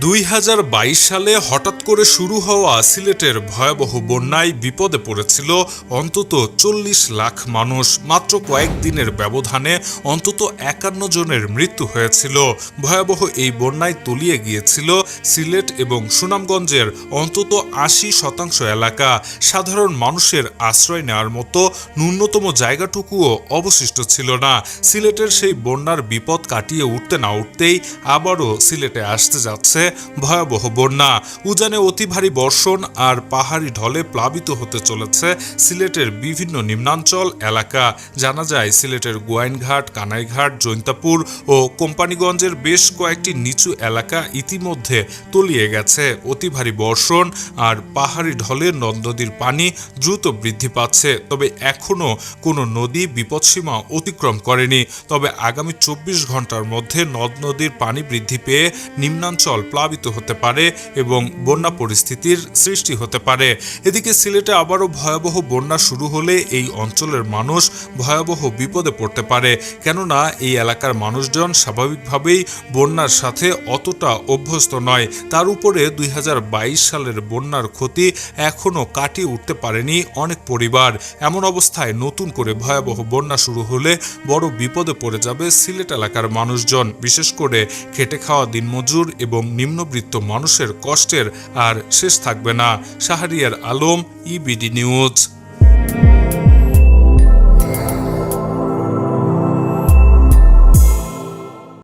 2022 সালে হঠাৎ করে শুরু হওয়া সিলেটের ভয়াবহ বন্যায় বিপদে পড়েছিল অন্তত 40 লাখ মানুষ। মাত্র কয়েকদিনের ব্যবধানে অন্তত 51 জনের মৃত্যু হয়েছিল। ভয়াবহ এই বন্যায় তলিয়ে গিয়েছিল সিলেট এবং সুনামগঞ্জের অন্তত 80% এলাকা। সাধারণ মানুষের আশ্রয় নেওয়ার মতো ন্যূনতম জায়গাটুকুও অবশিষ্ট ছিল না। সিলেটের সেই বন্যার বিপদ কাটিয়ে উঠতে না উঠতেই আবারও সিলেটে আসতে যাচ্ছে ভয়াবহ বন্যা। উজানে অতি ভারী বর্ষণ আর পাহাড়ি ঢলে প্লাবিত হতে চলেছে সিলেটের বিভিন্ন নিম্নাঞ্চল এলাকা। জানা যায় সিলেটের গোয়াইনঘাট, কানাইঘাট, জৈন্তাপুর ও কোম্পানিগঞ্জের বেশ কয়েকটি নিচু এলাকা ইতিমধ্যে তলিয়ে গেছে। অতি ভারী বর্ষণ আর পাহাড়ি ঢলে নদ নদীর পানি দ্রুত বৃদ্ধি পাচ্ছে। তবে এখনও কোনো নদী বিপদসীমা অতিক্রম করেনি। তবে আগামী 24 ঘন্টার মধ্যে নদ নদীর পানি বৃদ্ধি পেয়ে নিম্নাঞ্চল প্লাবিত হতে পারে এবং বন্যা পরিস্থিতির সৃষ্টি হতে পারে। এদিকে সিলেটে আবারও ভয়াবহ বন্যা শুরু হলে এই অঞ্চলের মানুষ ভয়াবহ বিপদে পড়তে পারে। কেননা এই এলাকার মানুষজন স্বাভাবিকভাবেই বন্যার সাথে অতটা অভ্যস্ত নয়। তার উপরে 2022 সালের বন্যার ক্ষতি এখনও কাটিয়ে উঠতে পারেনি অনেক পরিবার। এমন অবস্থায় নতুন করে ভয়াবহ বন্যা শুরু হলে বড় বিপদে পড়ে যাবে সিলেট এলাকার মানুষজন। বিশেষ করে খেটে খাওয়া দিনমজুর এবং নিম্নবিত্ত মানুষের কষ্টের আর শেষ থাকবে না। Shahriar Alam, EBD news.